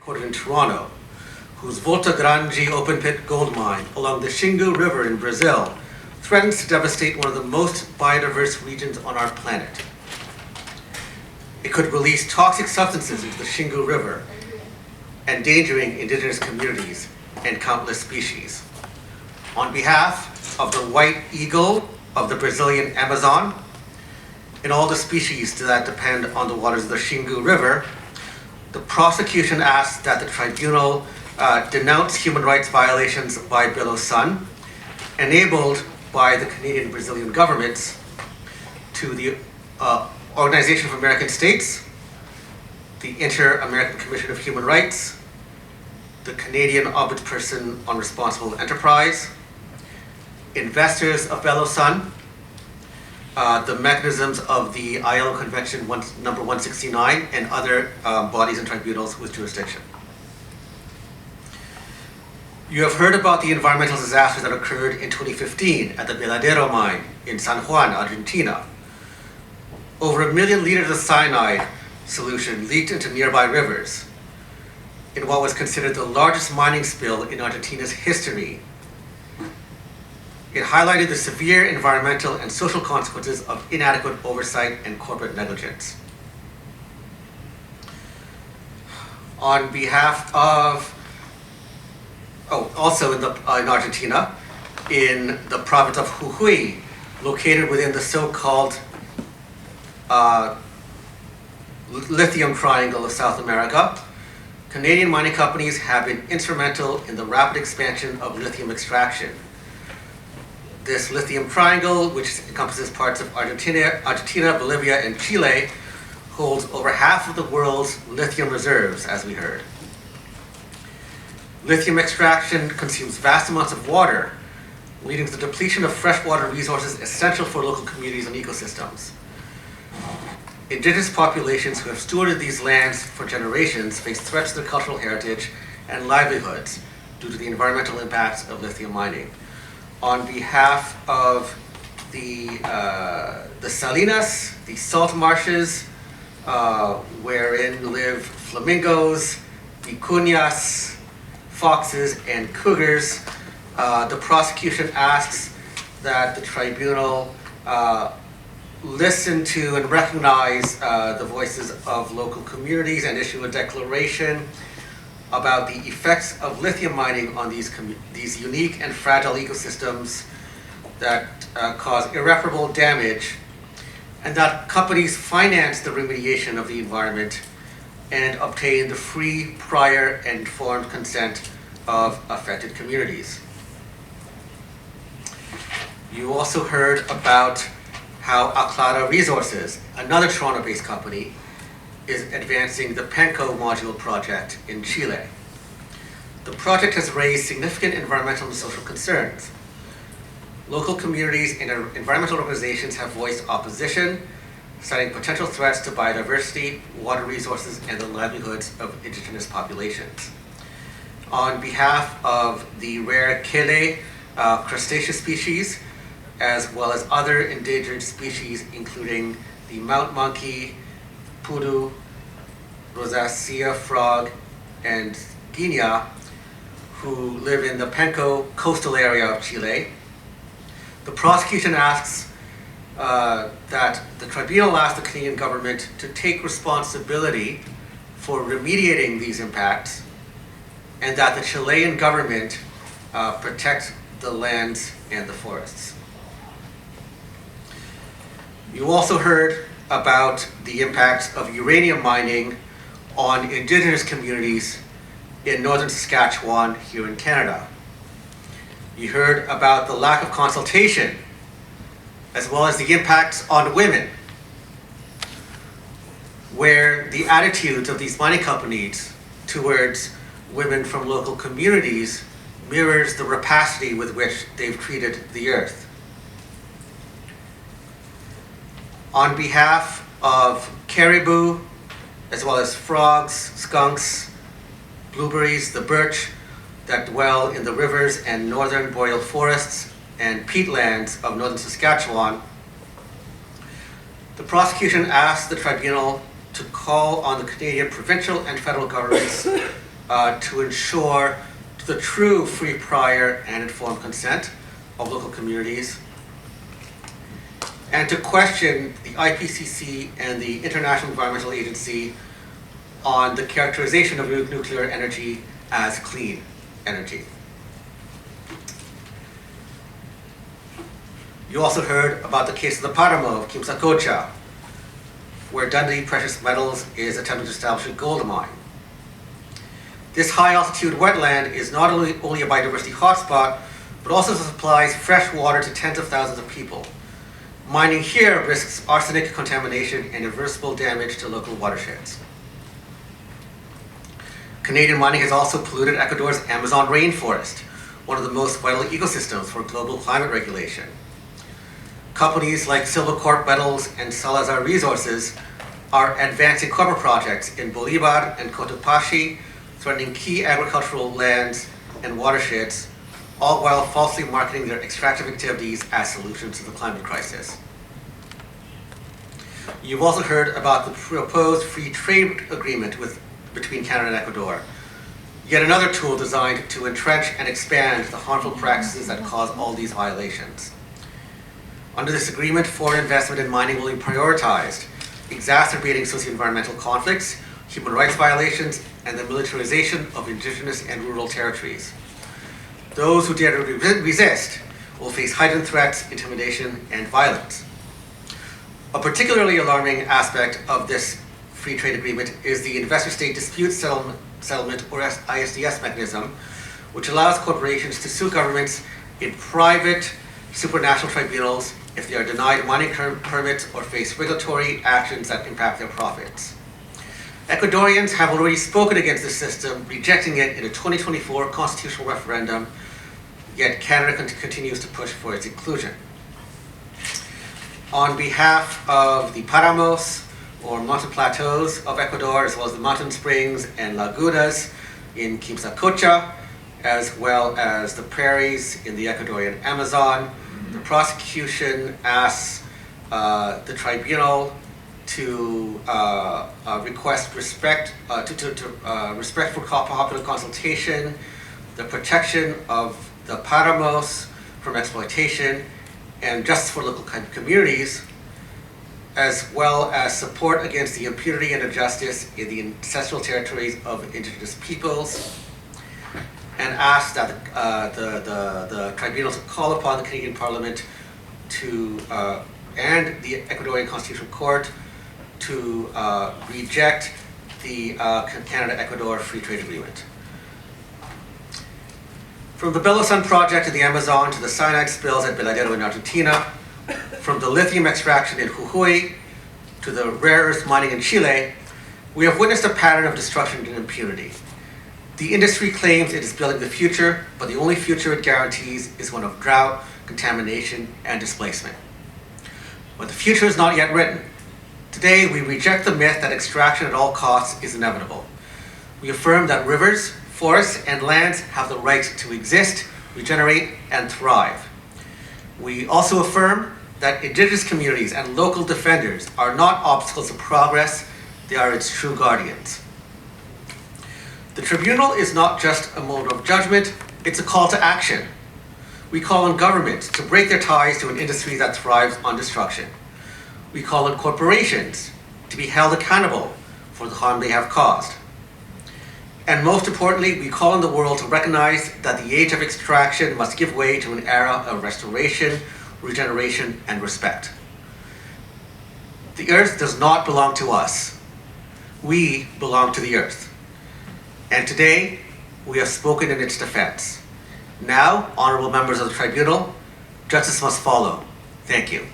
headquartered in Toronto, whose Volta Grande open-pit gold mine along the Xingu River in Brazil threatens to devastate one of the most biodiverse regions on our planet. It could release toxic substances into the Xingu River, endangering indigenous communities and countless species. On behalf of the white eagle of the Brazilian Amazon and all the species that depend on the waters of the Xingu River, the prosecution asks that the tribunal denounce human rights violations by Belo Sun, enabled by the Canadian and Brazilian governments, to the Organization of American States, the Inter-American Commission of Human Rights, the Canadian Ombudsperson on Responsible Enterprise, investors of Belo Sun, the mechanisms of the ILO Convention number 169, and other bodies and tribunals with jurisdiction. You have heard about the environmental disasters that occurred in 2015 at the Veladero mine in San Juan, Argentina. Over 1 million liters of cyanide solution leaked into nearby rivers in what was considered the largest mining spill in Argentina's history. It highlighted the severe environmental and social consequences of inadequate oversight and corporate negligence. On behalf of, also in Argentina, in the province of Jujuy, located within the so-called Lithium Triangle of South America, Canadian mining companies have been instrumental in the rapid expansion of lithium extraction. This lithium triangle, which encompasses parts of Argentina, Bolivia, and Chile, holds over half of the world's lithium reserves, as we heard. Lithium extraction consumes vast amounts of water, leading to the depletion of freshwater resources essential for local communities and ecosystems. Indigenous populations who have stewarded these lands for generations face threats to their cultural heritage and livelihoods due to the environmental impacts of lithium mining. On behalf of the salinas, the salt marshes, wherein live flamingos, vicuñas, foxes, and cougars, the prosecution asks that the tribunal listen to and recognize the voices of local communities and issue a declaration about the effects of lithium mining on these unique and fragile ecosystems that cause irreparable damage, and that companies finance the remediation of the environment and obtain the free, prior, and informed consent of affected communities. You also heard about how Aclara Resources, another Toronto-based company, is advancing the Penco module project in Chile. The project has raised significant environmental and social concerns. Local communities and environmental organizations have voiced opposition, citing potential threats to biodiversity, water resources, and the livelihoods of indigenous populations. On behalf of the rare Kele crustaceous species, as well as other endangered species, including the mountain monkey, pudu, rosacea frog, and guinea, who live in the Penco coastal area of Chile. The prosecution asks that the tribunal asks the Canadian government to take responsibility for remediating these impacts, and that the Chilean government protect the lands and the forests. You also heard about the impacts of uranium mining on indigenous communities in northern Saskatchewan here in Canada. You heard about the lack of consultation, as well as the impacts on women, where the attitudes of these mining companies towards women from local communities mirrors the rapacity with which they've treated the earth. On behalf of caribou, as well as frogs, skunks, blueberries, the birch that dwell in the rivers and northern boreal forests and peatlands of northern Saskatchewan, the prosecution asked the tribunal to call on the Canadian provincial and federal governments to ensure the true free, prior, and informed consent of local communities, and to question the IPCC and the International Environmental Agency on the characterization of nuclear energy as clean energy. You also heard about the case of the Paramo of Quimsacocha, where Dundee Precious Metals is attempting to establish a gold mine. This high-altitude wetland is not only a biodiversity hotspot, but also supplies fresh water to tens of thousands of people. Mining here risks arsenic contamination and irreversible damage to local watersheds. Canadian mining has also polluted Ecuador's Amazon rainforest, one of the most vital ecosystems for global climate regulation. Companies like Silvercorp Metals and Salazar Resources are advancing copper projects in Bolivar and Cotopaxi, threatening key agricultural lands and watersheds, all while falsely marketing their extractive activities as solutions to the climate crisis. You've also heard about the proposed free trade agreement between Canada and Ecuador, yet another tool designed to entrench and expand the harmful practices that cause all these violations. Under this agreement, foreign investment in mining will be prioritized, exacerbating socio-environmental conflicts, human rights violations, and the militarization of indigenous and rural territories. Those who dare to resist will face heightened threats, intimidation, and violence. A particularly alarming aspect of this free trade agreement is the investor-state dispute settlement, or ISDS mechanism, which allows corporations to sue governments in private supranational tribunals if they are denied mining permits or face regulatory actions that impact their profits. Ecuadorians have already spoken against this system, rejecting it in a 2024 constitutional referendum, yet Canada continues to push for its inclusion. On behalf of the Paramos, or mountain plateaus of Ecuador, as well as the mountain springs and lagunas in Quimsacocha, as well as the prairies in the Ecuadorian Amazon, the prosecution asks the tribunal to request respect for popular consultation, the protection of the Paramos from exploitation, and justice for local communities, as well as support against the impunity and injustice in the ancestral territories of indigenous peoples, and ask that the tribunal to call upon the Canadian Parliament to and the Ecuadorian Constitutional Court to reject the Canada-Ecuador Free Trade Agreement. From the Belo Sun project in the Amazon to the cyanide spills at Veladero in Argentina, from the lithium extraction in Jujuy to the rare earth mining in Chile, we have witnessed a pattern of destruction and impunity. The industry claims it is building the future, but the only future it guarantees is one of drought, contamination, and displacement. But the future is not yet written. Today, we reject the myth that extraction at all costs is inevitable. We affirm that rivers, forests, and lands have the right to exist, regenerate, and thrive. We also affirm that indigenous communities and local defenders are not obstacles to progress, they are its true guardians. The tribunal is not just a mode of judgment, it's a call to action. We call on governments to break their ties to an industry that thrives on destruction. We call on corporations to be held accountable for the harm they have caused. And most importantly, we call on the world to recognize that the age of extraction must give way to an era of restoration, regeneration, and respect. The earth does not belong to us. We belong to the earth. And today, we have spoken in its defense. Now, honorable members of the tribunal, justice must follow. Thank you.